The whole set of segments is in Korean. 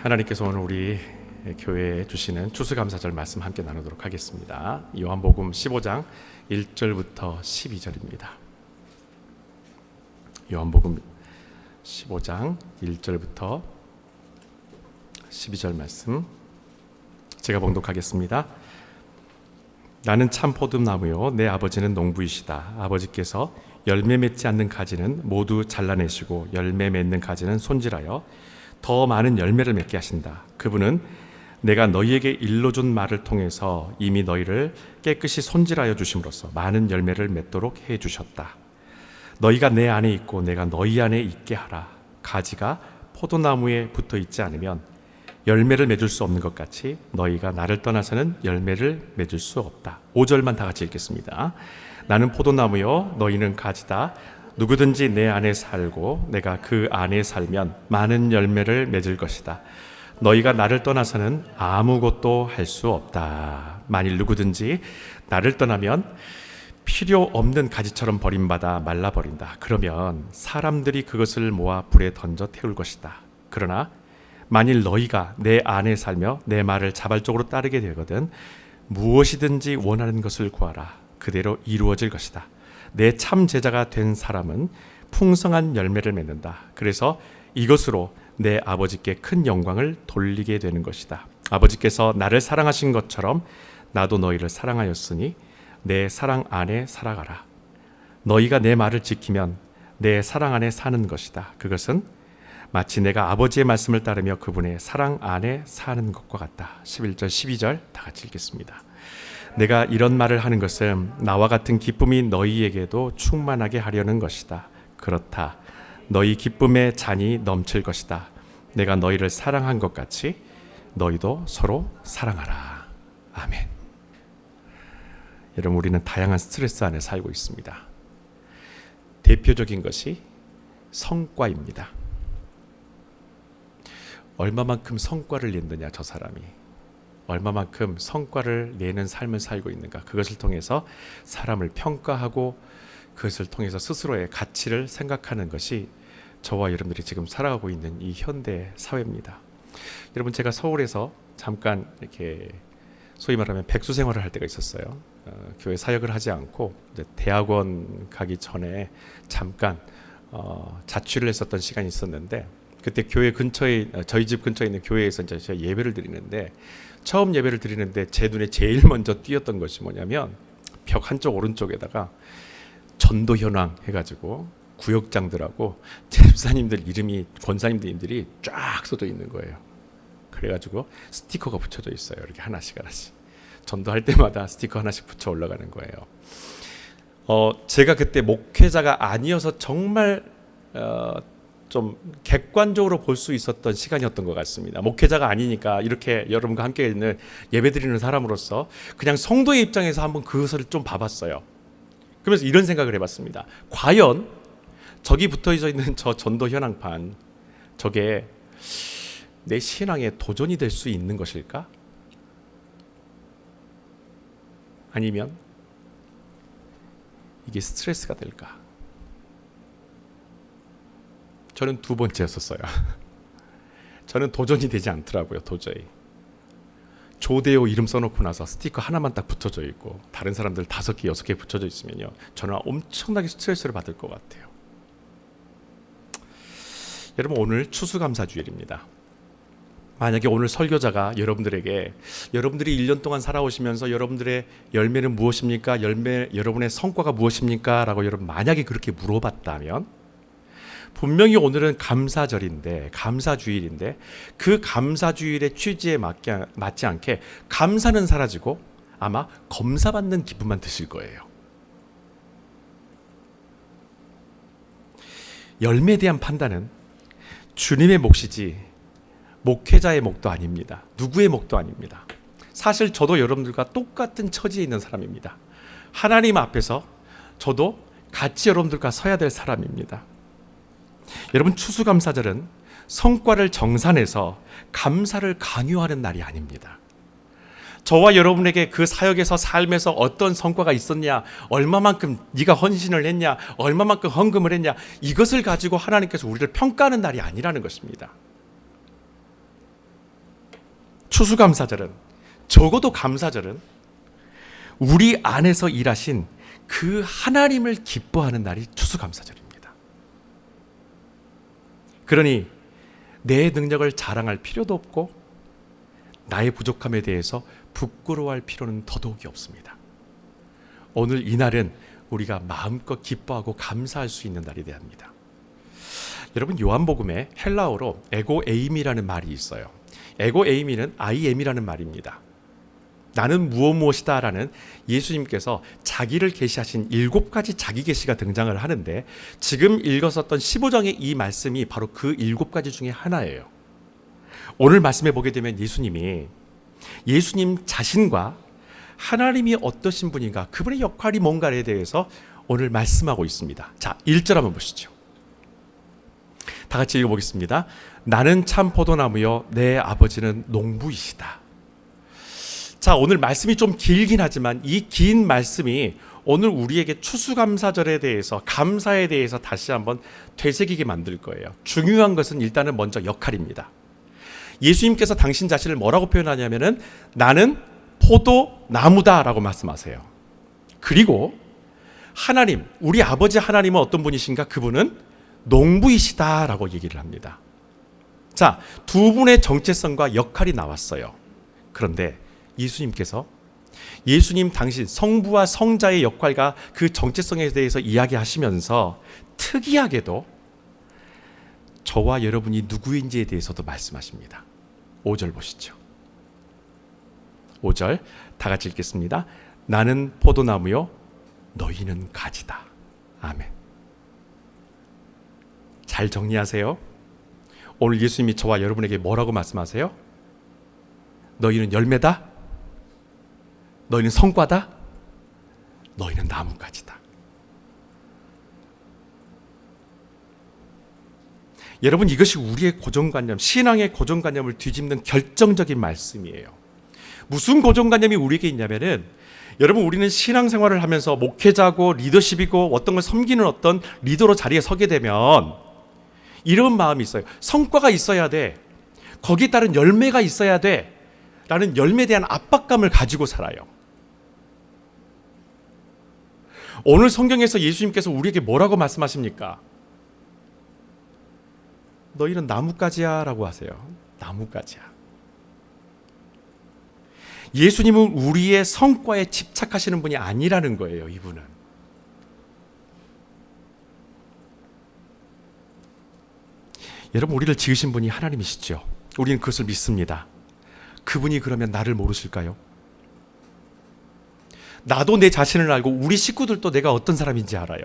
하나님께서 오늘 우리 교회에 주시는 추수감사절 말씀 함께 나누도록 하겠습니다. 요한복음 15장 1절부터 12절입니다. 요한복음 15장 1절부터 12절 말씀 제가 봉독하겠습니다. 나는 참 포도나무요 내 아버지는 농부이시다. 아버지께서 열매 맺지 않는 가지는 모두 잘라내시고 열매 맺는 가지는 손질하여 더 많은 열매를 맺게 하신다. 그분은 내가 너희에게 일러준 말을 통해서 이미 너희를 깨끗이 손질하여 주심으로써 많은 열매를 맺도록 해 주셨다. 너희가 내 안에 있고 내가 너희 안에 있게 하라. 가지가 포도나무에 붙어 있지 않으면 열매를 맺을 수 없는 것 같이 너희가 나를 떠나서는 열매를 맺을 수 없다. 5절만 다 같이 읽겠습니다. 나는 포도나무요 너희는 가지다. 누구든지 내 안에 살고 내가 그 안에 살면 많은 열매를 맺을 것이다. 너희가 나를 떠나서는 아무것도 할 수 없다. 만일 누구든지 나를 떠나면 필요 없는 가지처럼 버림받아 말라버린다. 그러면 사람들이 그것을 모아 불에 던져 태울 것이다. 그러나 만일 너희가 내 안에 살며 내 말을 자발적으로 따르게 되거든 무엇이든지 원하는 것을 구하라. 그대로 이루어질 것이다. 내 참 제자가 된 사람은 풍성한 열매를 맺는다. 그래서 이것으로 내 아버지께 큰 영광을 돌리게 되는 것이다. 아버지께서 나를 사랑하신 것처럼 나도 너희를 사랑하였으니 내 사랑 안에 살아가라. 너희가 내 말을 지키면 내 사랑 안에 사는 것이다. 그것은 마치 내가 아버지의 말씀을 따르며 그분의 사랑 안에 사는 것과 같다. 11절 12절 다 같이 읽겠습니다. 내가 이런 말을 하는 것은 나와 같은 기쁨이 너희에게도 충만하게 하려는 것이다. 그렇다. 너희 기쁨의 잔이 넘칠 것이다. 내가 너희를 사랑한 것 같이 너희도 서로 사랑하라. 아멘. 여러분, 우리는 다양한 스트레스 안에 살고 있습니다. 대표적인 것이 성과입니다. 얼마만큼 성과를 낸느냐, 저 사람이. 얼마만큼 성과를 내는 삶을 살고 있는가. 그것을 통해서 사람을 평가하고 그것을 통해서 스스로의 가치를 생각하는 것이 저와 여러분들이 지금 살아가고 있는 이 현대 사회입니다. 여러분, 제가 서울에서 잠깐 이렇게 소위 말하면 백수 생활을 할 때가 있었어요. 교회 사역을 하지 않고 이제 대학원 가기 전에 잠깐 자취를 했었던 시간이 있었는데, 그때 교회 근처에, 저희 집 근처에 있는 교회에서 이제 제가 예배를 드리는데, 처음 예배를 드리는데 제 눈에 제일 먼저 띄었던 것이 뭐냐면 벽 한쪽 오른쪽에다가 전도 현황 해가지고 구역장들하고 집사님들 이름이, 권사님들이 쫙 써져 있는 거예요. 그래가지고 스티커가 붙여져 있어요. 이렇게 하나씩 전도할 때마다 스티커 하나씩 붙여 올라가는 거예요. 제가 그때 목회자가 아니어서 정말 좀 객관적으로 볼 수 있었던 시간이었던 것 같습니다. 목회자가 아니니까 이렇게 여러분과 함께 있는 예배드리는 사람으로서 그냥 성도의 입장에서 한번 그것을 좀 봐봤어요. 그러면서 이런 생각을 해봤습니다. 과연 저기 붙어져 있는 저 전도 현황판, 저게 내 신앙의 도전이 될 수 있는 것일까? 아니면 이게 스트레스가 될까? 저는 두 번째였었어요. 저는 도전이 되지 않더라고요. 도저히. 조대호 이름 써놓고 나서 스티커 하나만 딱 붙여져 있고 다른 사람들 5개, 6개 붙여져 있으면요, 저는 엄청나게 스트레스를 받을 것 같아요. 여러분, 오늘 추수감사주일입니다. 만약에 오늘 설교자가 여러분들에게 여러분들이 1년 동안 살아오시면서 여러분들의 열매는 무엇입니까? 여러분의 성과가 무엇입니까? 라고 여러분 만약에 그렇게 물어봤다면 분명히 오늘은 감사절인데, 감사주일인데 그 감사주일의 취지에 맞지 않게 감사는 사라지고 아마 검사받는 기분만 드실 거예요. 열매에 대한 판단은 주님의 몫이지 목회자의 몫도 아닙니다. 누구의 몫도 아닙니다. 사실 저도 여러분들과 똑같은 처지에 있는 사람입니다. 하나님 앞에서 저도 같이 여러분들과 서야 될 사람입니다. 여러분, 추수감사절은 성과를 정산해서 감사를 강요하는 날이 아닙니다. 저와 여러분에게 그 사역에서 삶에서 어떤 성과가 있었냐, 얼마만큼 네가 헌신을 했냐, 얼마만큼 헌금을 했냐, 이것을 가지고 하나님께서 우리를 평가하는 날이 아니라는 것입니다. 추수감사절은, 적어도 감사절은 우리 안에서 일하신 그 하나님을 기뻐하는 날이 추수감사절입니다. 그러니 내 능력을 자랑할 필요도 없고 나의 부족함에 대해서 부끄러워할 필요는 더더욱이 없습니다. 오늘 이 날은 우리가 마음껏 기뻐하고 감사할 수 있는 날이 되어야 합니다. 여러분, 요한복음에 헬라어로 에고에이미라는 말이 있어요. 에고에이미는 아이엠이라는 말입니다. 나는 무엇이다 라는 예수님께서 자기를 계시하신 7가지 자기 계시가 등장을 하는데, 지금 읽었었던 15장의 이 말씀이 바로 그 7가지 중에 하나예요. 오늘 말씀에 보게 되면 예수님 자신과 하나님이 어떠신 분인가, 그분의 역할이 뭔가에 대해서 오늘 말씀하고 있습니다. 자, 1절 한번 보시죠. 다 같이 읽어보겠습니다. 나는 참 포도나무요 내 아버지는 농부이시다. 자, 오늘 말씀이 좀 길긴 하지만 이 긴 말씀이 오늘 우리에게 추수감사절에 대해서, 감사에 대해서 다시 한번 되새기게 만들 거예요. 중요한 것은 일단은 먼저 역할입니다. 예수님께서 당신 자신을 뭐라고 표현하냐면은 나는 포도나무다 라고 말씀하세요. 그리고 하나님, 우리 아버지 하나님은 어떤 분이신가? 그분은 농부이시다 라고 얘기를 합니다. 자, 두 분의 정체성과 역할이 나왔어요. 그런데 예수님 당신 성부와 성자의 역할과 그 정체성에 대해서 이야기하시면서 특이하게도 저와 여러분이 누구인지에 대해서도 말씀하십니다. 5절 보시죠. 5절 다 같이 읽겠습니다. 나는 포도나무요 너희는 가지다. 아멘. 잘 정리하세요. 오늘 예수님이 저와 여러분에게 뭐라고 말씀하세요? 너희는 열매다? 너희는 성과다? 너희는 나뭇가지다. 여러분, 이것이 우리의 고정관념, 신앙의 고정관념을 뒤집는 결정적인 말씀이에요. 무슨 고정관념이 우리에게 있냐면은, 여러분, 우리는 신앙생활을 하면서 목회자고 리더십이고 어떤 걸 섬기는 어떤 리더로 자리에 서게 되면 이런 마음이 있어요. 성과가 있어야 돼. 거기에 따른 열매가 있어야 돼. 라는 열매에 대한 압박감을 가지고 살아요. 오늘 성경에서 예수님께서 우리에게 뭐라고 말씀하십니까? 너희는 나뭇가지야 라고 하세요. 나뭇가지야. 예수님은 우리의 성과에 집착하시는 분이 아니라는 거예요. 이분은. 여러분, 우리를 지으신 분이 하나님이시죠. 우리는 그것을 믿습니다. 그분이 그러면 나를 모르실까요? 나도 내 자신을 알고 우리 식구들도 내가 어떤 사람인지 알아요.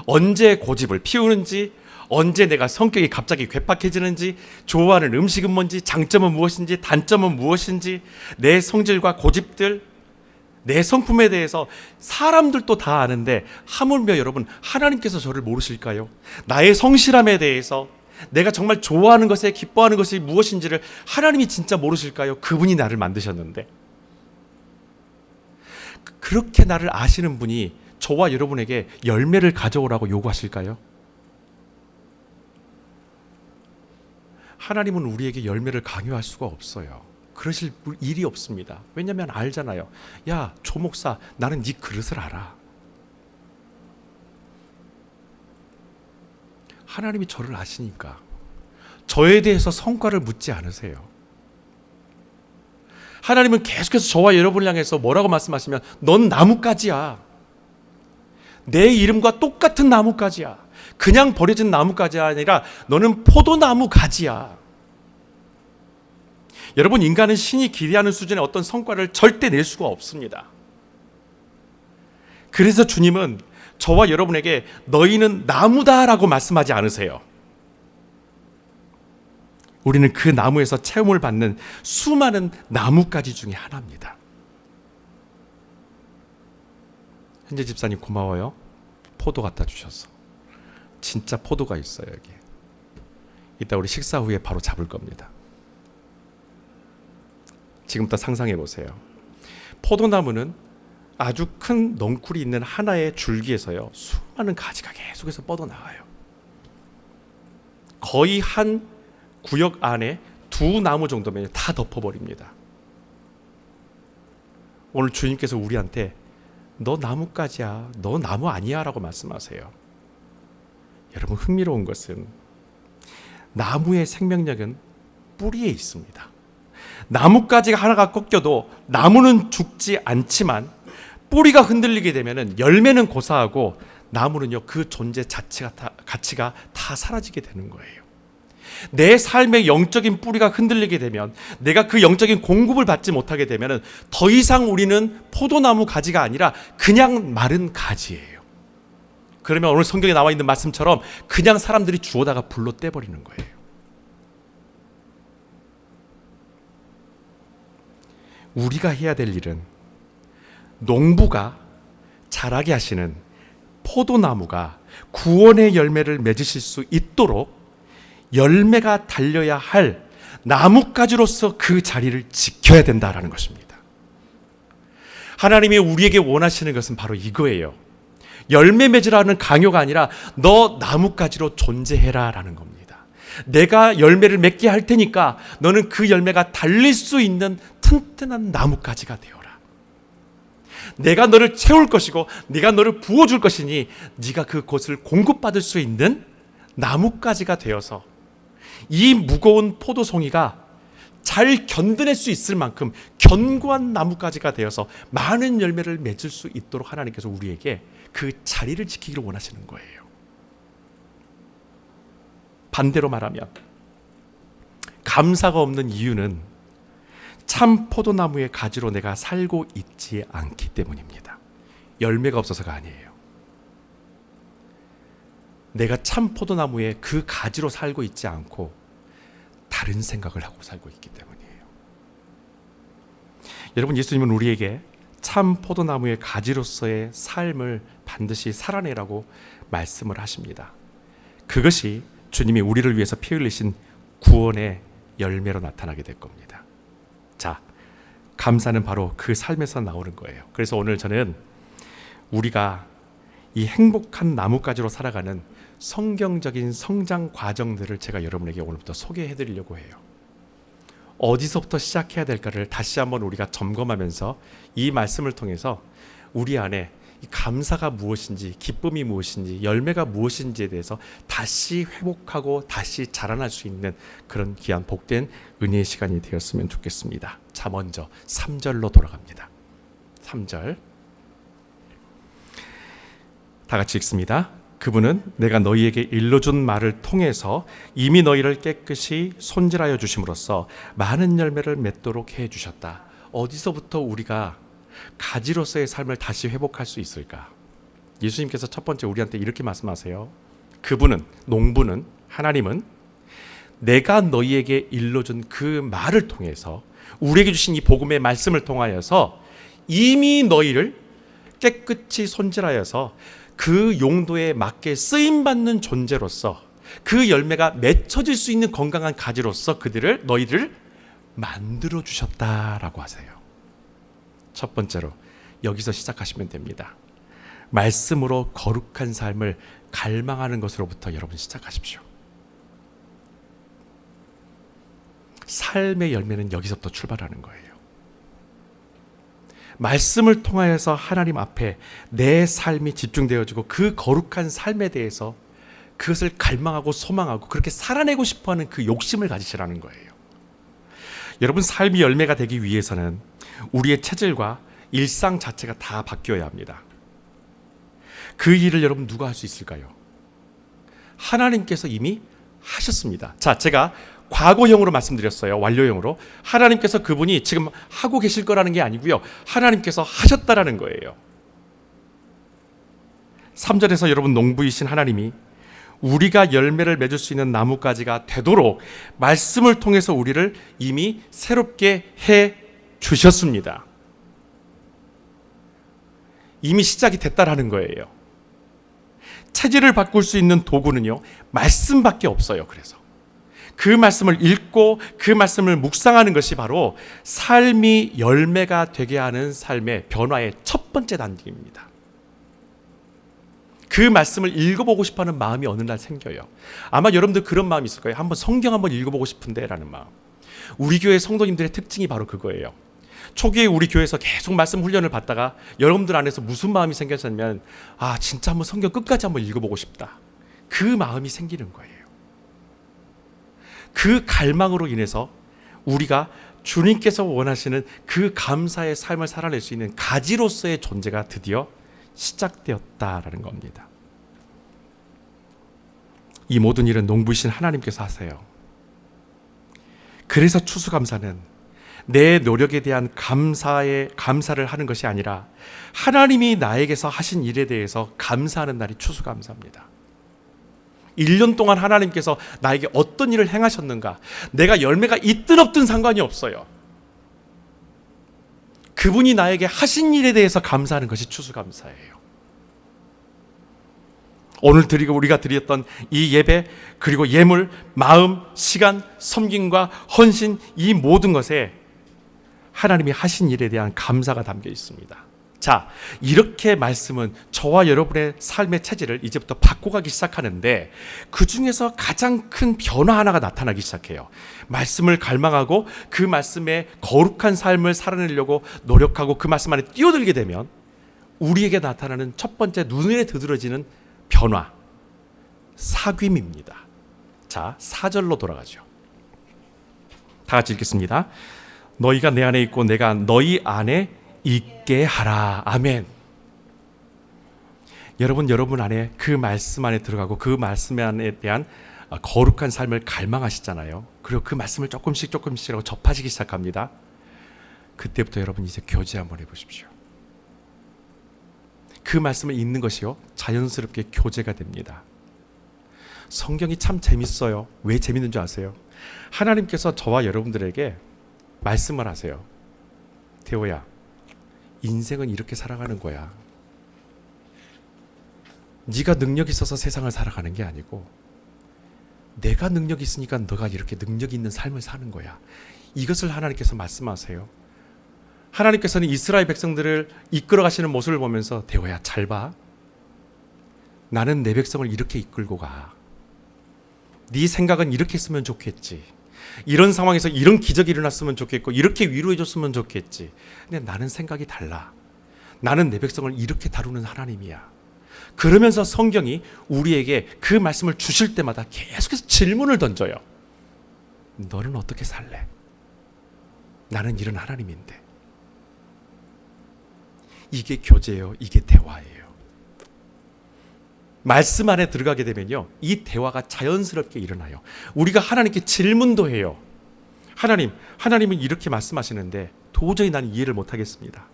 언제 고집을 피우는지, 언제 내가 성격이 갑자기 괴팍해지는지, 좋아하는 음식은 뭔지, 장점은 무엇인지, 단점은 무엇인지, 내 성질과 고집들, 내 성품에 대해서 사람들도 다 아는데 하물며 여러분, 하나님께서 저를 모르실까요? 나의 성실함에 대해서, 내가 정말 좋아하는 것에, 기뻐하는 것이 무엇인지를 하나님이 진짜 모르실까요? 그분이 나를 만드셨는데. 그렇게 나를 아시는 분이 저와 여러분에게 열매를 가져오라고 요구하실까요? 하나님은 우리에게 열매를 강요할 수가 없어요. 그러실 일이 없습니다. 왜냐하면 알잖아요. 야, 조 목사, 나는 네 그릇을 알아. 하나님이 저를 아시니까 저에 대해서 성과를 묻지 않으세요. 하나님은 계속해서 저와 여러분을 향해서 뭐라고 말씀하시면 넌 나뭇가지야. 내 이름과 똑같은 나뭇가지야. 그냥 버려진 나뭇가지가 아니라 너는 포도나무 가지야. 여러분, 인간은 신이 기대하는 수준의 어떤 성과를 절대 낼 수가 없습니다. 그래서 주님은 저와 여러분에게 너희는 나무다라고 말씀하지 않으세요. 우리는 그 나무에서 체험을 받는 수많은 나뭇가지 중에 하나입니다. 현재 집사님 고마워요. 포도 갖다 주셔서. 진짜 포도가 있어요, 여기. 이따 우리 식사 후에 바로 잡을 겁니다. 지금부터 상상해 보세요. 포도나무는 아주 큰 넝쿨이 있는 하나의 줄기에서요, 수많은 가지가 계속해서 뻗어나가요. 거의 한 구역 안에 두 나무 정도면 다 덮어버립니다. 오늘 주님께서 우리한테 너 나뭇가지야, 너 나무 아니야 라고 말씀하세요. 여러분, 흥미로운 것은 나무의 생명력은 뿌리에 있습니다. 나뭇가지가 하나가 꺾여도 나무는 죽지 않지만 뿌리가 흔들리게 되면 열매는 고사하고 나무는요, 그 존재 자체가 가치가 다 사라지게 되는 거예요. 내 삶의 영적인 뿌리가 흔들리게 되면, 내가 그 영적인 공급을 받지 못하게 되면 더 이상 우리는 포도나무 가지가 아니라 그냥 마른 가지예요. 그러면 오늘 성경에 나와 있는 말씀처럼 그냥 사람들이 주워다가 불로 떼버리는 거예요. 우리가 해야 될 일은 농부가 자라게 하시는 포도나무가 구원의 열매를 맺으실 수 있도록 열매가 달려야 할 나뭇가지로서 그 자리를 지켜야 된다라는 것입니다. 하나님이 우리에게 원하시는 것은 바로 이거예요. 열매 맺으라는 강요가 아니라 너 나뭇가지로 존재해라 라는 겁니다. 내가 열매를 맺게 할 테니까 너는 그 열매가 달릴 수 있는 튼튼한 나뭇가지가 되어라. 내가 너를 채울 것이고 네가 너를 부어줄 것이니 네가 그곳을 공급받을 수 있는 나뭇가지가 되어서 이 무거운 포도송이가 잘 견뎌낼 수 있을 만큼 견고한 나뭇가지가 되어서 많은 열매를 맺을 수 있도록 하나님께서 우리에게 그 자리를 지키기를 원하시는 거예요. 반대로 말하면 감사가 없는 이유는 참 포도나무의 가지로 내가 살고 있지 않기 때문입니다. 열매가 없어서가 아니에요. 내가 참 포도나무의 그 가지로 살고 있지 않고 다른 생각을 하고 살고 있기 때문이에요. 여러분, 예수님은 우리에게 참 포도나무의 가지로서의 삶을 반드시 살아내라고 말씀을 하십니다. 그것이 주님이 우리를 위해서 피 흘리신 구원의 열매로 나타나게 될 겁니다. 자, 감사는 바로 그 삶에서 나오는 거예요. 그래서 오늘 저는 우리가 이 행복한 나뭇가지로 살아가는 성경적인 성장 과정들을 제가 여러분에게 오늘부터 소개해 드리려고 해요. 어디서부터 시작해야 될까를 다시 한번 우리가 점검하면서 이 말씀을 통해서 우리 안에 감사가 무엇인지, 기쁨이 무엇인지, 열매가 무엇인지에 대해서 다시 회복하고 다시 자라날 수 있는 그런 귀한 복된 은혜의 시간이 되었으면 좋겠습니다. 자, 먼저 3절로 돌아갑니다. 3절 다 같이 읽습니다. 그분은 내가 너희에게 일러준 말을 통해서 이미 너희를 깨끗이 손질하여 주심으로써 많은 열매를 맺도록 해주셨다. 어디서부터 우리가 가지로서의 삶을 다시 회복할 수 있을까? 예수님께서 첫 번째 우리한테 이렇게 말씀하세요. 그분은, 농부는, 하나님은 내가 너희에게 일러준 그 말을 통해서, 우리에게 주신 이 복음의 말씀을 통하여서 이미 너희를 깨끗이 손질하여서 그 용도에 맞게 쓰임받는 존재로서, 그 열매가 맺혀질 수 있는 건강한 가지로서 너희들을 만들어 주셨다라고 하세요. 첫 번째로 여기서 시작하시면 됩니다. 말씀으로 거룩한 삶을 갈망하는 것으로부터 여러분 시작하십시오. 삶의 열매는 여기서부터 출발하는 거예요. 말씀을 통하여서 하나님 앞에 내 삶이 집중되어지고 그 거룩한 삶에 대해서 그것을 갈망하고 소망하고 그렇게 살아내고 싶어하는 그 욕심을 가지시라는 거예요. 여러분, 삶이 열매가 되기 위해서는 우리의 체질과 일상 자체가 다 바뀌어야 합니다. 그 일을 여러분 누가 할 수 있을까요? 하나님께서 이미 하셨습니다. 자, 제가 과거형으로 말씀드렸어요. 완료형으로. 하나님께서 그분이 지금 하고 계실 거라는 게 아니고요. 하나님께서 하셨다라는 거예요. 3절에서 여러분, 농부이신 하나님이 우리가 열매를 맺을 수 있는 나뭇가지가 되도록 말씀을 통해서 우리를 이미 새롭게 해 주셨습니다. 이미 시작이 됐다라는 거예요. 체질을 바꿀 수 있는 도구는요, 말씀밖에 없어요. 그래서 그 말씀을 읽고 그 말씀을 묵상하는 것이 바로 삶이 열매가 되게 하는 삶의 변화의 첫 번째 단계입니다. 그 말씀을 읽어보고 싶어하는 마음이 어느 날 생겨요. 아마 여러분들 그런 마음이 있을 거예요. 한번 성경 한번 읽어보고 싶은데 라는 마음. 우리 교회 성도님들의 특징이 바로 그거예요. 초기에 우리 교회에서 계속 말씀 훈련을 받다가 여러분들 안에서 무슨 마음이 생겼냐면 진짜 한번 성경 끝까지 한번 읽어보고 싶다. 그 마음이 생기는 거예요. 그 갈망으로 인해서 우리가 주님께서 원하시는 그 감사의 삶을 살아낼 수 있는 가지로서의 존재가 드디어 시작되었다라는 겁니다. 이 모든 일은 농부이신 하나님께서 하세요. 그래서 추수감사는 내 노력에 대한 감사를 하는 것이 아니라 하나님이 나에게서 하신 일에 대해서 감사하는 날이 추수감사입니다. 1년 동안 하나님께서 나에게 어떤 일을 행하셨는가, 내가 열매가 있든 없든 상관이 없어요. 그분이 나에게 하신 일에 대해서 감사하는 것이 추수감사예요. 오늘 우리가 드렸던 이 예배, 그리고 예물, 마음, 시간, 섬김과 헌신, 이 모든 것에 하나님이 하신 일에 대한 감사가 담겨 있습니다. 자, 이렇게 말씀은 저와 여러분의 삶의 체질을 이제부터 바꿔가기 시작하는데, 그 중에서 가장 큰 변화 하나가 나타나기 시작해요. 말씀을 갈망하고 그 말씀에 거룩한 삶을 살아내려고 노력하고 그 말씀 안에 뛰어들게 되면 우리에게 나타나는 첫 번째 눈에 드러지는 변화, 사귐입니다. 자, 4절로 돌아가죠. 다 같이 읽겠습니다. 너희가 내 안에 있고 내가 너희 안에 있게 하라. 아멘. 여러분 안에 그 말씀 안에 들어가고 그 말씀에 대한 거룩한 삶을 갈망하시잖아요. 그리고 그 말씀을 조금씩 접하시기 시작합니다. 그때부터 여러분 이제 교제 한번 해보십시오. 그 말씀을 읽는 것이요, 자연스럽게 교제가 됩니다. 성경이 참 재밌어요. 왜 재밌는 줄 아세요? 하나님께서 저와 여러분들에게 말씀을 하세요. 태호야, 인생은 이렇게 살아가는 거야. 네가 능력 있어서 세상을 살아가는 게 아니고 내가 능력 있으니까 너가 이렇게 능력 있는 삶을 사는 거야. 이것을 하나님께서 말씀하세요. 하나님께서는 이스라엘 백성들을 이끌어 가시는 모습을 보면서 태호야, 잘 봐. 나는 내 백성을 이렇게 이끌고 가. 네 생각은 이렇게 했으면 좋겠지. 이런 상황에서 이런 기적이 일어났으면 좋겠고 이렇게 위로해 줬으면 좋겠지. 근데 나는 생각이 달라. 나는 내 백성을 이렇게 다루는 하나님이야. 그러면서 성경이 우리에게 그 말씀을 주실 때마다 계속해서 질문을 던져요. 너는 어떻게 살래? 나는 이런 하나님인데. 이게 교제예요. 이게 대화예요. 말씀 안에 들어가게 되면요, 이 대화가 자연스럽게 일어나요. 우리가 하나님께 질문도 해요. 하나님은 이렇게 말씀하시는데 도저히 나는 이해를 못하겠습니다.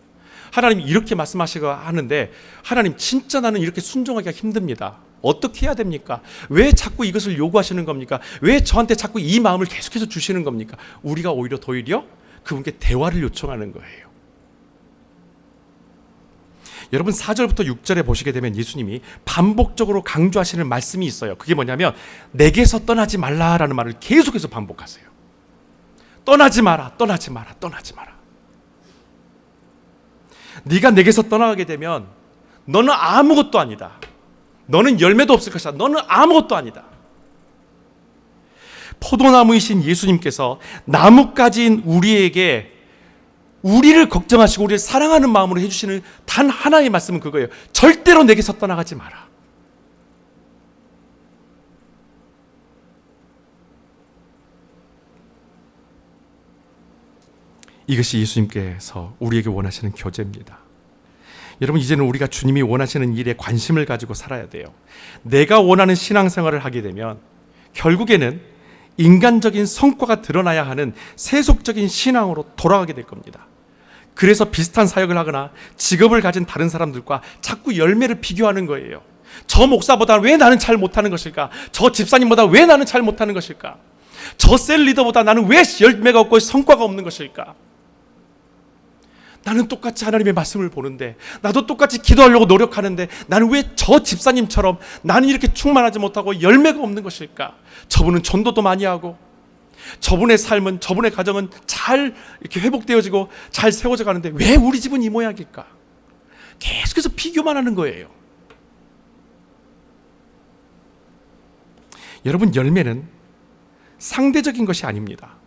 하나님이 이렇게 말씀하시고 하는데 하나님, 진짜 나는 이렇게 순종하기가 힘듭니다. 어떻게 해야 됩니까? 왜 자꾸 이것을 요구하시는 겁니까? 왜 저한테 자꾸 이 마음을 계속해서 주시는 겁니까? 우리가 오히려 그분께 대화를 요청하는 거예요. 여러분 4절부터 6절에 보시게 되면 예수님이 반복적으로 강조하시는 말씀이 있어요. 그게 뭐냐면 내게서 떠나지 말라라는 말을 계속해서 반복하세요. 떠나지 마라, 떠나지 마라, 떠나지 마라. 네가 내게서 떠나가게 되면 너는 아무것도 아니다. 너는 열매도 없을 것이다. 너는 아무것도 아니다. 포도나무이신 예수님께서 나뭇가지인 우리에게 우리를 걱정하시고 우리를 사랑하는 마음으로 해주시는 단 하나의 말씀은 그거예요. 절대로 내게서 떠나가지 마라. 이것이 예수님께서 우리에게 원하시는 교제입니다. 여러분, 이제는 우리가 주님이 원하시는 일에 관심을 가지고 살아야 돼요. 내가 원하는 신앙생활을 하게 되면 결국에는 인간적인 성과가 드러나야 하는 세속적인 신앙으로 돌아가게 될 겁니다. 그래서 비슷한 사역을 하거나 직업을 가진 다른 사람들과 자꾸 열매를 비교하는 거예요. 저 목사보다 왜 나는 잘 못하는 것일까? 저 집사님보다 왜 나는 잘 못하는 것일까? 저 셀 리더보다 나는 왜 열매가 없고 성과가 없는 것일까? 나는 똑같이 하나님의 말씀을 보는데, 나도 똑같이 기도하려고 노력하는데 나는 왜 저 집사님처럼 나는 이렇게 충만하지 못하고 열매가 없는 것일까? 저분은 전도도 많이 하고 저분의 삶은, 저분의 가정은 잘 이렇게 회복되어지고 잘 세워져 가는데 왜 우리 집은 이 모양일까? 계속해서 비교만 하는 거예요. 여러분, 열매는 상대적인 것이 아닙니다.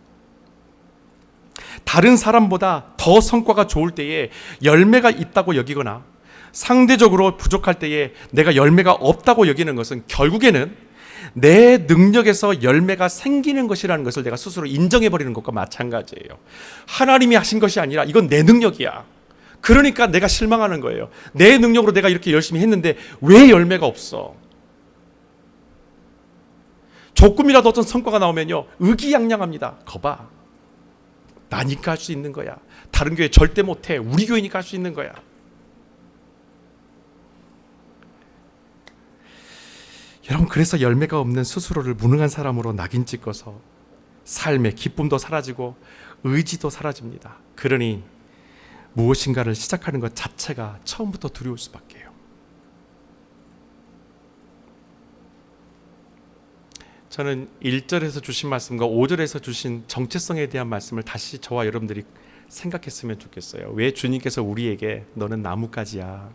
다른 사람보다 더 성과가 좋을 때에 열매가 있다고 여기거나 상대적으로 부족할 때에 내가 열매가 없다고 여기는 것은 결국에는 내 능력에서 열매가 생기는 것이라는 것을 내가 스스로 인정해버리는 것과 마찬가지예요. 하나님이 하신 것이 아니라 이건 내 능력이야. 그러니까 내가 실망하는 거예요. 내 능력으로 내가 이렇게 열심히 했는데 왜 열매가 없어? 조금이라도 어떤 성과가 나오면요, 의기양양합니다. 거봐, 나니까 할 수 있는 거야. 다른 교회 절대 못해. 우리 교회니까 할 수 있는 거야. 여러분, 그래서 열매가 없는 스스로를 무능한 사람으로 낙인 찍어서 삶의 기쁨도 사라지고 의지도 사라집니다. 그러니 무엇인가를 시작하는 것 자체가 처음부터 두려울 수밖에요. 저는 1절에서 주신 말씀과 5절에서 주신 정체성에 대한 말씀을 다시 저와 여러분들이 생각했으면 좋겠어요. 왜 주님께서 우리에게 너는 나뭇가지야,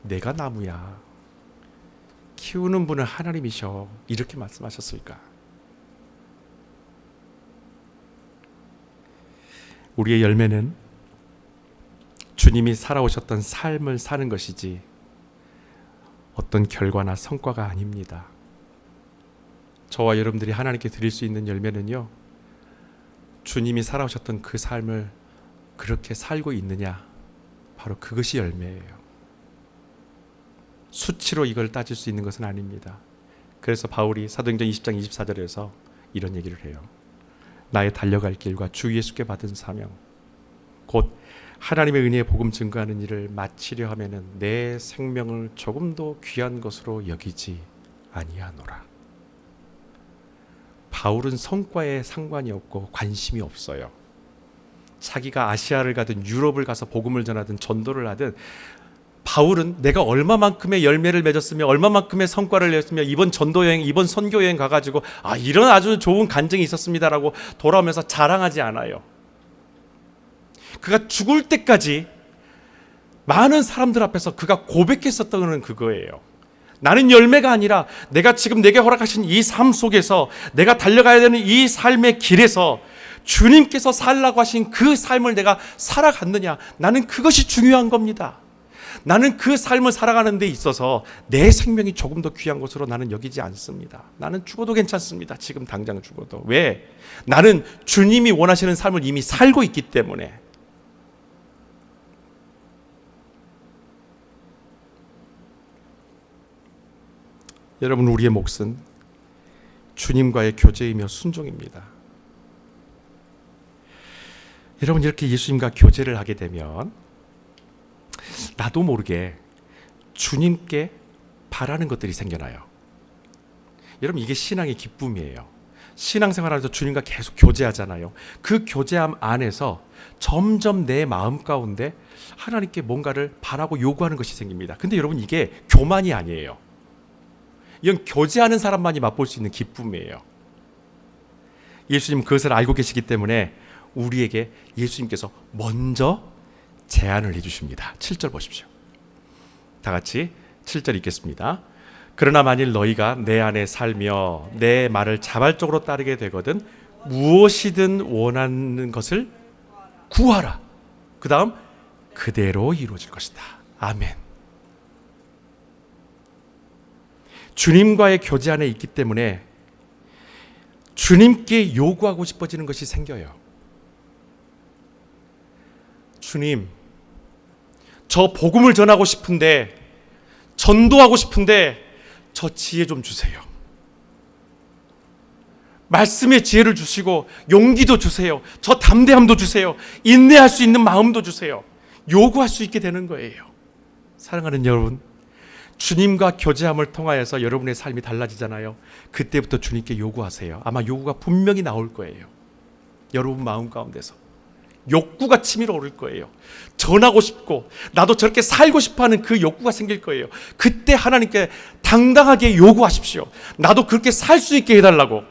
내가 나무야, 키우는 분은 하나님이셔, 이렇게 말씀하셨을까? 우리의 열매는 주님이 살아오셨던 삶을 사는 것이지 어떤 결과나 성과가 아닙니다. 저와 여러분들이 하나님께 드릴 수 있는 열매는요, 주님이 살아오셨던 그 삶을 그렇게 살고 있느냐, 바로 그것이 열매예요. 수치로 이걸 따질 수 있는 것은 아닙니다. 그래서 바울이 사도행전 20장 24절에서 이런 얘기를 해요. 나의 달려갈 길과 주 예수께 받은 사명, 곧 하나님의 은혜의 복음 증거하는 일을 마치려 하면은 내 생명을 조금도 귀한 것으로 여기지 아니하노라. 바울은 성과에 상관이 없고 관심이 없어요. 자기가 아시아를 가든 유럽을 가서 복음을 전하든 전도를 하든 바울은 내가 얼마만큼의 열매를 맺었으며 얼마만큼의 성과를 냈으며 이번 전도여행, 이번 선교여행 가가지고 이런 아주 좋은 간증이 있었습니다라고 돌아오면서 자랑하지 않아요. 그가 죽을 때까지 많은 사람들 앞에서 그가 고백했었던 것은 그거예요. 나는 열매가 아니라 내가 지금 내게 허락하신 이 삶 속에서 내가 달려가야 되는 이 삶의 길에서 주님께서 살라고 하신 그 삶을 내가 살아갔느냐, 나는 그것이 중요한 겁니다. 나는 그 삶을 살아가는 데 있어서 내 생명이 조금 더 귀한 것으로 나는 여기지 않습니다. 나는 죽어도 괜찮습니다. 지금 당장 죽어도. 왜? 나는 주님이 원하시는 삶을 이미 살고 있기 때문에. 여러분, 우리의 몫은 주님과의 교제이며 순종입니다. 여러분, 이렇게 예수님과 교제를 하게 되면 나도 모르게 주님께 바라는 것들이 생겨나요. 여러분, 이게 신앙의 기쁨이에요. 신앙생활하면서 주님과 계속 교제하잖아요. 그 교제함 안에서 점점 내 마음 가운데 하나님께 뭔가를 바라고 요구하는 것이 생깁니다. 근데 여러분, 이게 교만이 아니에요. 이건 교제하는 사람만이 맛볼 수 있는 기쁨이에요. 예수님은 그것을 알고 계시기 때문에 우리에게 예수님께서 먼저 제안을 해주십니다. 7절 보십시오. 다 같이 7절 읽겠습니다. 그러나 만일 너희가 내 안에 살며 내 말을 자발적으로 따르게 되거든 무엇이든 원하는 것을 구하라. 그 다음 그대로 이루어질 것이다. 아멘. 주님과의 교제 안에 있기 때문에 주님께 요구하고 싶어지는 것이 생겨요. 주님, 저 복음을 전하고 싶은데, 전도하고 싶은데 저 지혜 좀 주세요. 말씀의 지혜를 주시고 용기도 주세요. 저 담대함도 주세요. 인내할 수 있는 마음도 주세요. 요구할 수 있게 되는 거예요. 사랑하는 여러분, 주님과 교제함을 통하여서 여러분의 삶이 달라지잖아요. 그때부터 주님께 요구하세요. 아마 요구가 분명히 나올 거예요. 여러분 마음 가운데서 욕구가 치밀어 오를 거예요. 전하고 싶고 나도 저렇게 살고 싶어하는 그 욕구가 생길 거예요. 그때 하나님께 당당하게 요구하십시오. 나도 그렇게 살 수 있게 해달라고.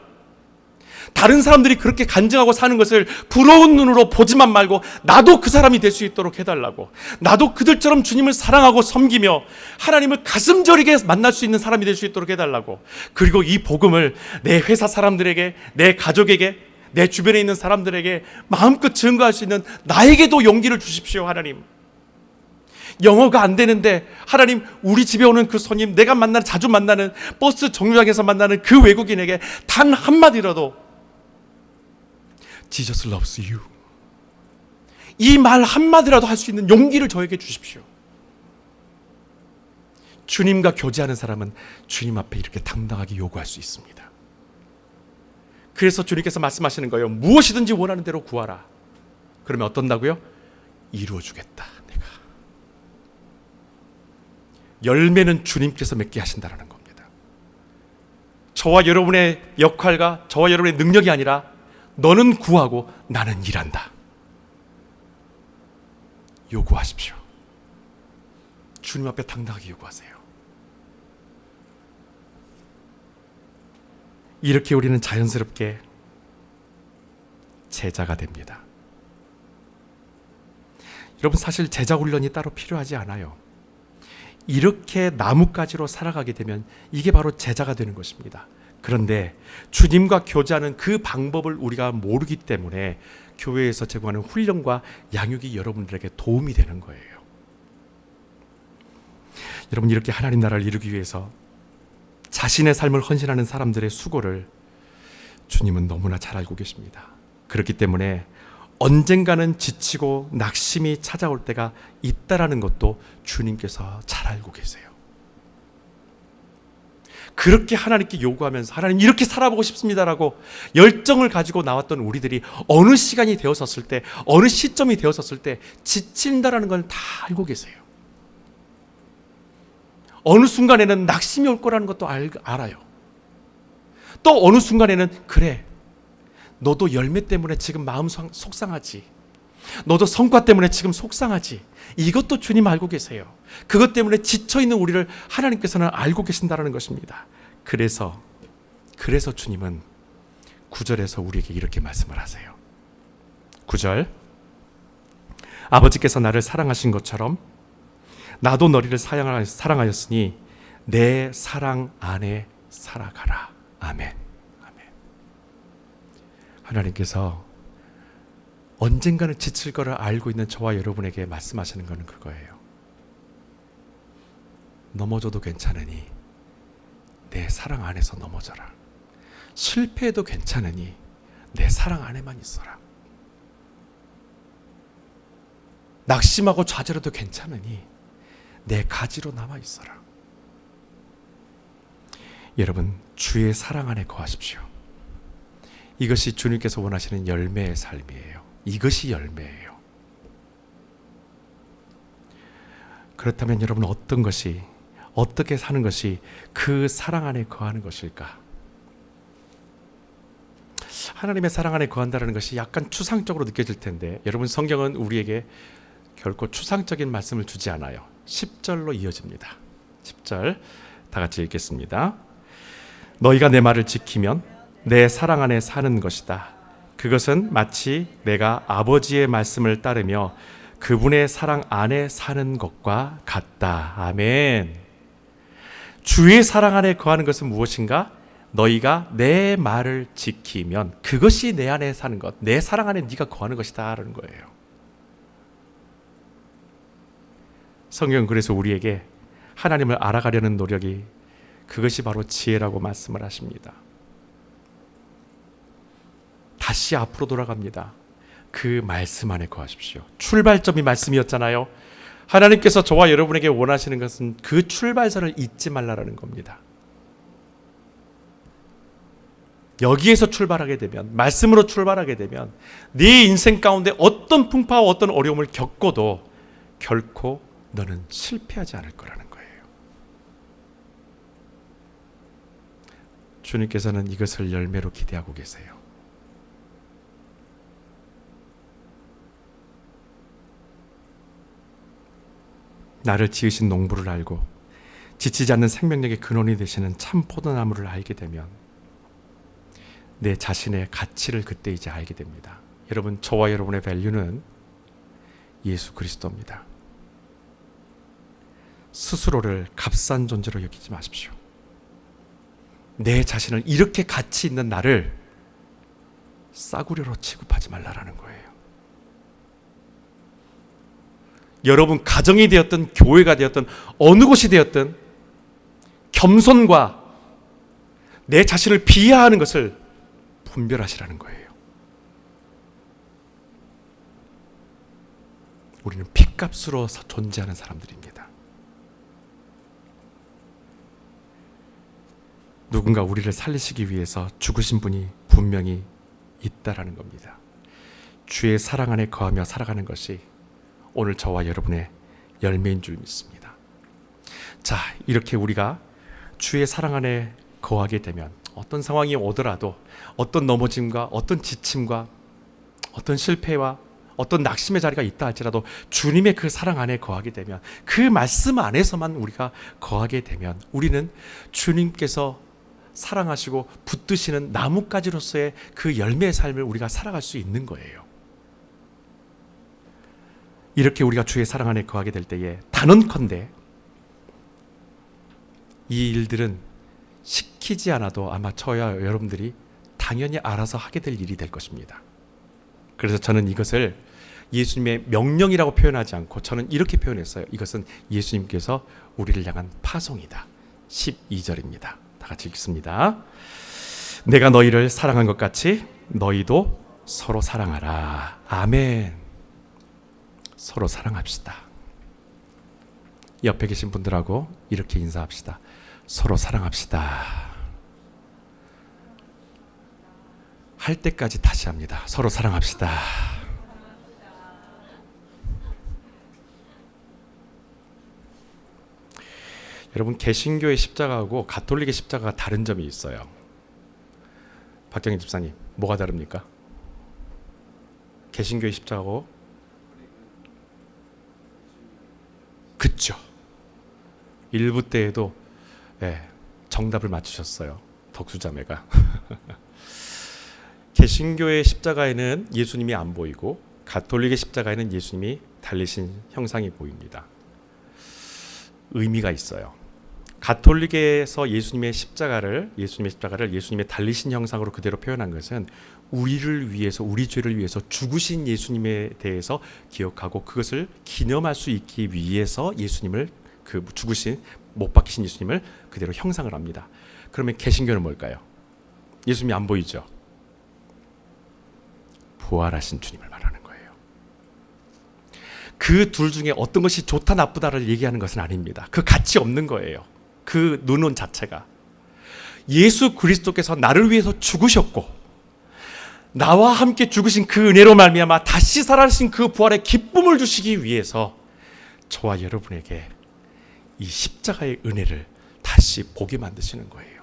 다른 사람들이 그렇게 간증하고 사는 것을 부러운 눈으로 보지만 말고 나도 그 사람이 될 수 있도록 해달라고. 나도 그들처럼 주님을 사랑하고 섬기며 하나님을 가슴 저리게 만날 수 있는 사람이 될 수 있도록 해달라고. 그리고 이 복음을 내 회사 사람들에게, 내 가족에게, 내 주변에 있는 사람들에게 마음껏 증거할 수 있는 나에게도 용기를 주십시오. 하나님, 영어가 안 되는데 하나님, 우리 집에 오는 그 손님, 내가 자주 만나는 버스 정류장에서 만나는 그 외국인에게 단 한마디라도 Jesus loves you, 이 말 한마디라도 할 수 있는 용기를 저에게 주십시오. 주님과 교제하는 사람은 주님 앞에 이렇게 당당하게 요구할 수 있습니다. 그래서 주님께서 말씀하시는 거예요. 무엇이든지 원하는 대로 구하라. 그러면 어떤다고요? 이루어주겠다. 내가. 열매는 주님께서 맺게 하신다는 겁니다. 저와 여러분의 역할과 저와 여러분의 능력이 아니라 너는 구하고 나는 일한다. 요구하십시오. 주님 앞에 당당하게 요구하세요. 이렇게 우리는 자연스럽게 제자가 됩니다. 여러분, 사실 제자 훈련이 따로 필요하지 않아요. 이렇게 나뭇가지로 살아가게 되면 이게 바로 제자가 되는 것입니다. 그런데 주님과 교제하는 그 방법을 우리가 모르기 때문에 교회에서 제공하는 훈련과 양육이 여러분들에게 도움이 되는 거예요. 여러분, 이렇게 하나님 나라를 이루기 위해서 자신의 삶을 헌신하는 사람들의 수고를 주님은 너무나 잘 알고 계십니다. 그렇기 때문에 언젠가는 지치고 낙심이 찾아올 때가 있다라는 것도 주님께서 잘 알고 계세요. 그렇게 하나님께 요구하면서 하나님, 이렇게 살아보고 싶습니다라고 열정을 가지고 나왔던 우리들이 어느 시간이 되었었을 때, 어느 시점이 되었었을 때 지친다라는 걸 다 알고 계세요. 어느 순간에는 낙심이 올 거라는 것도 알아요. 또 어느 순간에는 그래, 너도 열매 때문에 지금 마음 속상하지, 너도 성과 때문에 지금 속상하지, 이것도 주님 알고 계세요. 그것 때문에 지쳐있는 우리를 하나님께서는 알고 계신다는 것입니다. 그래서 주님은 9절에서 우리에게 이렇게 말씀을 하세요. 9절, 아버지께서 나를 사랑하신 것처럼 나도 너희를 사랑하였으니 내 사랑 안에 살아가라. 아멘. 아멘. 하나님께서 언젠가는 지칠 것을 알고 있는 저와 여러분에게 말씀하시는 것은 그거예요. 넘어져도 괜찮으니 내 사랑 안에서 넘어져라. 실패해도 괜찮으니 내 사랑 안에만 있어라. 낙심하고 좌절해도 괜찮으니 내 가지로 남아 있어라. 여러분, 주의 사랑 안에 거하십시오. 이것이 주님께서 원하시는 열매의 삶이에요. 이것이 열매예요. 그렇다면 여러분, 어떻게 사는 것이 그 사랑 안에 거하는 것일까? 하나님의 사랑 안에 거한다는 것이 약간 추상적으로 느껴질 텐데, 여러분, 성경은 우리에게 결코 추상적인 말씀을 주지 않아요. 10절로 이어집니다. 10절 다 같이 읽겠습니다. 너희가 내 말을 지키면 내 사랑 안에 사는 것이다. 그것은 마치 내가 아버지의 말씀을 따르며 그분의 사랑 안에 사는 것과 같다. 아멘. 주의 사랑 안에 거하는 것은 무엇인가? 너희가 내 말을 지키면 그것이 내 안에 사는 것, 내 사랑 안에 네가 거하는 것이다 라는 거예요. 성경은 그래서 우리에게 하나님을 알아가려는 노력이, 그것이 바로 지혜라고 말씀을 하십니다. 다시 앞으로 돌아갑니다. 그 말씀 안에 거하십시오. 출발점이 말씀이었잖아요. 하나님께서 저와 여러분에게 원하시는 것은 그 출발선을 잊지 말라라는 겁니다. 여기에서 출발하게 되면, 말씀으로 출발하게 되면 네 인생 가운데 어떤 풍파와 어떤 어려움을 겪어도 결코 너는 실패하지 않을 거라는 거예요. 주님께서는 이것을 열매로 기대하고 계세요. 나를 지으신 농부를 알고 지치지 않는 생명력의 근원이 되시는 참 포도나무를 알게 되면 내 자신의 가치를 그때 이제 알게 됩니다. 여러분, 저와 여러분의 밸류는 예수 그리스도입니다. 스스로를 값싼 존재로 여기지 마십시오. 내 자신을, 이렇게 가치 있는 나를 싸구려로 취급하지 말라라는 거예요. 여러분 가정이 되었든 교회가 되었든 어느 곳이 되었든 겸손과 내 자신을 비하하는 것을 분별하시라는 거예요. 우리는 핏값으로 존재하는 사람들입니다. 누군가 우리를 살리시기 위해서 죽으신 분이 분명히 있다라는 겁니다. 주의 사랑 안에 거하며 살아가는 것이 오늘 저와 여러분의 열매인 줄 믿습니다. 자, 이렇게 우리가 주의 사랑 안에 거하게 되면 어떤 상황이 오더라도 어떤 넘어짐과 어떤 지침과 어떤 실패와 어떤 낙심의 자리가 있다 할지라도 주님의 그 사랑 안에 거하게 되면, 그 말씀 안에서만 우리가 거하게 되면 우리는 주님께서 사랑하시고 붙드시는 나뭇가지로서의 그 열매의 삶을 우리가 살아갈 수 있는 거예요. 이렇게 우리가 주의 사랑 안에 거하게 될 때에 단언컨대 이 일들은 시키지 않아도 아마 저와 여러분들이 당연히 알아서 하게 될 일이 될 것입니다. 그래서 저는 이것을 예수님의 명령이라고 표현하지 않고 저는 이렇게 표현했어요. 이것은 예수님께서 우리를 향한 파송이다. 12절입니다. 다 같이 읽습니다. 내가 너희를 사랑한 것 같이 너희도 서로 사랑하라. 아멘. 서로 사랑합시다. 옆에 계신 분들하고 이렇게 인사합시다. 서로 사랑합시다. 할 때까지 다시 합니다. 서로 사랑합시다. 여러분, 개신교의 십자가하고 가톨릭의 십자가가 다른 점이 있어요. 박정희 집사님, 뭐가 다릅니까? 개신교의 십자가하고 그쵸. 일부 때에도 정답을 맞추셨어요. 덕수자매가. 개신교의 십자가에는 예수님이 안 보이고 가톨릭의 십자가에는 예수님이 달리신 형상이 보입니다. 의미가 있어요. 가톨릭에서 예수님의 십자가를 예수님의 달리신 형상으로 그대로 표현한 것은 우리를 위해서, 우리 죄를 위해서 죽으신 예수님에 대해서 기억하고 그것을 기념할 수 있기 위해서 예수님을, 그 죽으신 못 박히신 예수님을 그대로 형상을 합니다. 그러면 개신교는 뭘까요? 예수님이 안 보이죠? 부활하신 주님을 말하는 거예요. 그 둘 중에 어떤 것이 좋다 나쁘다를 얘기하는 것은 아닙니다. 그 가치 없는 거예요. 그 논론 자체가. 예수 그리스도께서 나를 위해서 죽으셨고 나와 함께 죽으신 그 은혜로 말미암아 다시 살아나신 그 부활의 기쁨을 주시기 위해서 저와 여러분에게 이 십자가의 은혜를 다시 보게 만드시는 거예요.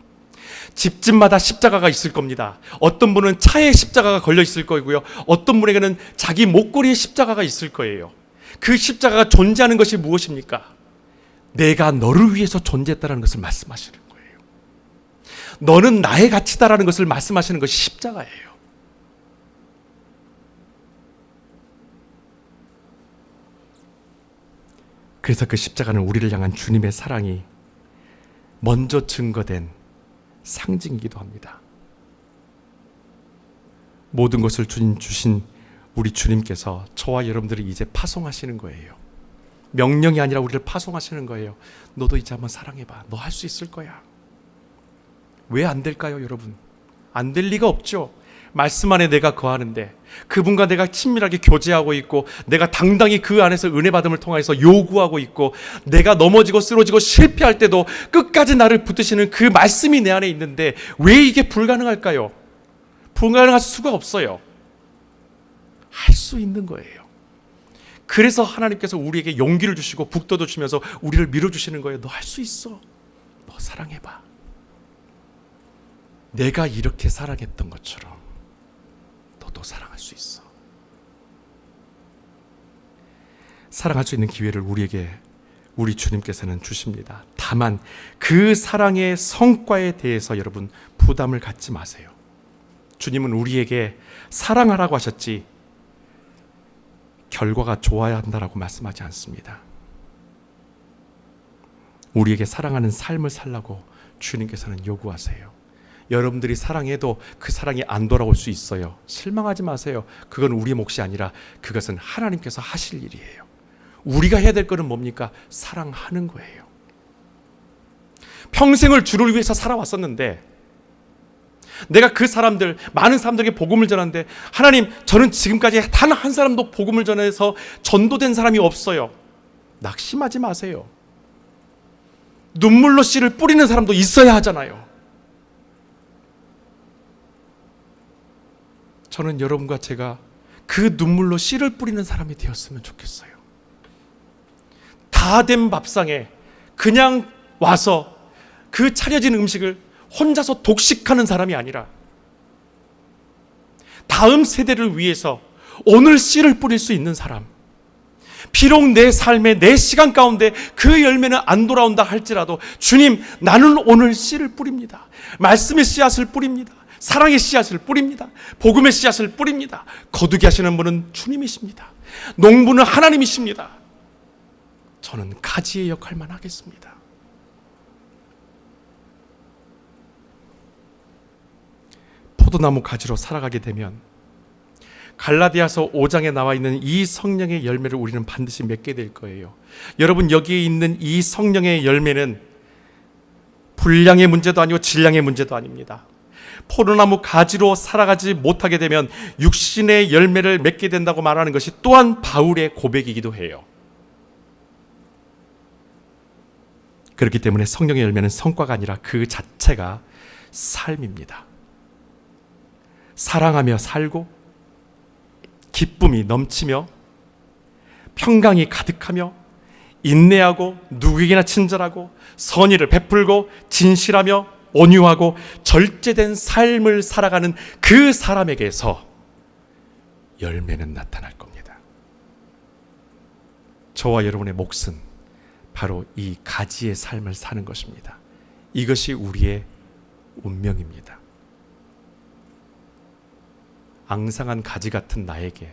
집집마다 십자가가 있을 겁니다. 어떤 분은 차에 십자가가 걸려 있을 거고요. 어떤 분에게는 자기 목걸이에 십자가가 있을 거예요. 그 십자가가 존재하는 것이 무엇입니까? 내가 너를 위해서 존재했다는 것을 말씀하시는 거예요. 너는 나의 가치다라는 것을 말씀하시는 것이 십자가예요. 그래서 그 십자가는 우리를 향한 주님의 사랑이 먼저 증거된 상징이기도 합니다. 모든 것을 주신 우리 주님께서 저와 여러분들을 이제 파송하시는 거예요. 명령이 아니라 우리를 파송하시는 거예요. 너도 이제 한번 사랑해봐. 너 할 수 있을 거야. 왜 안 될까요, 여러분? 안 될 리가 없죠. 말씀 안에 내가 거하는데 그분과 내가 친밀하게 교제하고 있고 내가 당당히 그 안에서 은혜 받음을 통해서 요구하고 있고 내가 넘어지고 쓰러지고 실패할 때도 끝까지 나를 붙드시는 그 말씀이 내 안에 있는데 왜 이게 불가능할까요? 불가능할 수가 없어요. 할 수 있는 거예요. 그래서 하나님께서 우리에게 용기를 주시고 북돋워 주시면서 우리를 밀어주시는 거예요. 너 할 수 있어. 너 사랑해봐. 내가 이렇게 사랑했던 것처럼 너도 사랑할 수 있어. 사랑할 수 있는 기회를 우리에게 우리 주님께서는 주십니다. 다만 그 사랑의 성과에 대해서 여러분 부담을 갖지 마세요. 주님은 우리에게 사랑하라고 하셨지 결과가 좋아야 한다라고 말씀하지 않습니다. 우리에게 사랑하는 삶을 살라고 주님께서는 요구하세요. 여러분들이 사랑해도 그 사랑이 안 돌아올 수 있어요. 실망하지 마세요. 그건 우리 몫이 아니라 그것은 하나님께서 하실 일이에요. 우리가 해야 될 거는 뭡니까? 사랑하는 거예요. 평생을 주를 위해서 살아왔었는데 내가 그 사람들, 많은 사람들에게 복음을 전하는데 하나님, 저는 지금까지 단 한 사람도 복음을 전해서 전도된 사람이 없어요. 낙심하지 마세요. 눈물로 씨를 뿌리는 사람도 있어야 하잖아요. 저는 여러분과 제가 그 눈물로 씨를 뿌리는 사람이 되었으면 좋겠어요. 다 된 밥상에 그냥 와서 그 차려진 음식을 혼자서 독식하는 사람이 아니라 다음 세대를 위해서 오늘 씨를 뿌릴 수 있는 사람, 비록 내 삶에 내 시간 가운데 그 열매는 안 돌아온다 할지라도 주님, 나는 오늘 씨를 뿌립니다. 말씀의 씨앗을 뿌립니다. 사랑의 씨앗을 뿌립니다. 복음의 씨앗을 뿌립니다. 거두게 하시는 분은 주님이십니다. 농부는 하나님이십니다. 저는 가지의 역할만 하겠습니다. 포도나무 가지로 살아가게 되면 갈라디아서 5장에 나와 있는 이 성령의 열매를 우리는 반드시 맺게 될 거예요. 여러분, 여기에 있는 이 성령의 열매는 분량의 문제도 아니고 질량의 문제도 아닙니다. 포도나무 가지로 살아가지 못하게 되면 육신의 열매를 맺게 된다고 말하는 것이 또한 바울의 고백이기도 해요. 그렇기 때문에 성령의 열매는 성과가 아니라 그 자체가 삶입니다. 사랑하며 살고 기쁨이 넘치며 평강이 가득하며 인내하고 누구에게나 친절하고 선의를 베풀고 진실하며 온유하고 절제된 삶을 살아가는 그 사람에게서 열매는 나타날 겁니다. 저와 여러분의 몫은 바로 이 가지의 삶을 사는 것입니다. 이것이 우리의 운명입니다. 앙상한 가지 같은 나에게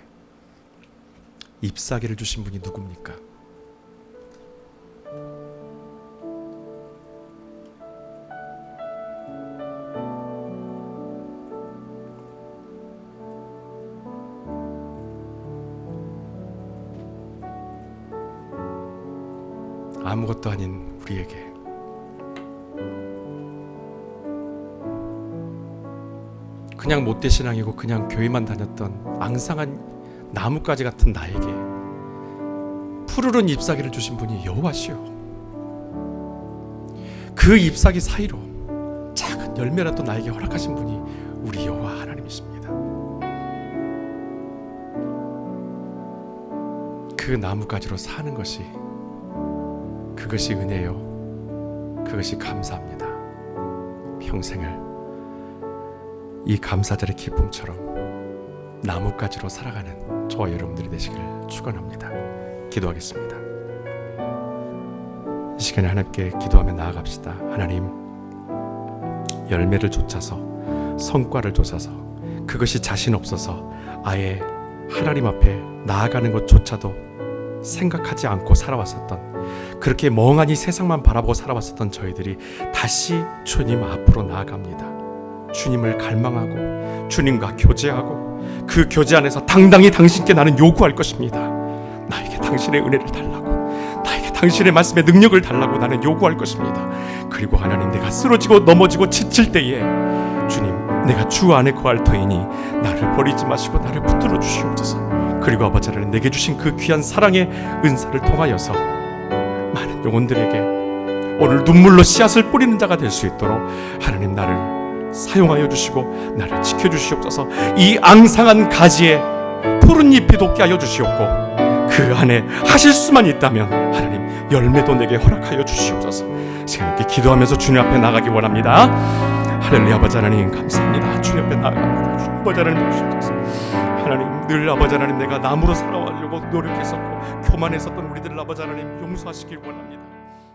잎사귀를 주신 분이 누굽니까? 아무것도 아닌 우리에게 그냥 못된 신앙이고 그냥 교회만 다녔던 앙상한 나뭇가지 같은 나에게 푸르른 잎사귀를 주신 분이 여호와시오. 그 잎사귀 사이로 작은 열매라도 나에게 허락하신 분이 우리 여호와 하나님이십니다. 그 나뭇가지로 사는 것이, 그것이 은혜요, 그것이 감사합니다. 평생을 이 감사절의 기쁨처럼 나뭇가지로 살아가는 저와 여러분들이 되시길 축원합니다. 기도하겠습니다. 이 시간에 하나님께 기도하며 나아갑시다. 하나님, 열매를 좇아서 성과를 좇아서 그것이 자신 없어서 아예 하나님 앞에 나아가는 것조차도 생각하지 않고 살아왔었던, 그렇게 멍하니 세상만 바라보고 살아왔었던 저희들이 다시 주님 앞으로 나아갑니다. 주님을 갈망하고 주님과 교제하고 그 교제 안에서 당당히 당신께 나는 요구할 것입니다. 나에게 당신의 은혜를 달라고, 나에게 당신의 말씀의 능력을 달라고 나는 요구할 것입니다. 그리고 하나님, 내가 쓰러지고 넘어지고 지칠 때에 주님, 내가 주 안에 거할 터이니 나를 버리지 마시고 나를 붙들어 주시옵소서. 그리고 아버지 하나님, 내게 주신 그 귀한 사랑의 은사를 통하여서 많은 영혼들에게 오늘 눈물로 씨앗을 뿌리는 자가 될 수 있도록 하나님, 나를 사용하여 주시고 나를 지켜주시옵소서. 이 앙상한 가지에 푸른 잎이 돋게 하여 주시옵고 그 안에 하실 수만 있다면 하나님, 열매도 내게 허락하여 주시옵소서. 지금 이렇게 기도하면서 주님 앞에 나가기 원합니다. 할렐루야. 아버지 하나님 감사합니다. 주님 앞에 나아갑니다. 주님 아버지 하나님 주시옵소서. 하나님, 늘 아버지 하나님, 내가 남으로 살아가려고 노력했었고 교만했었던 우리들을 아버지 하나님 용서하시길 원합니다.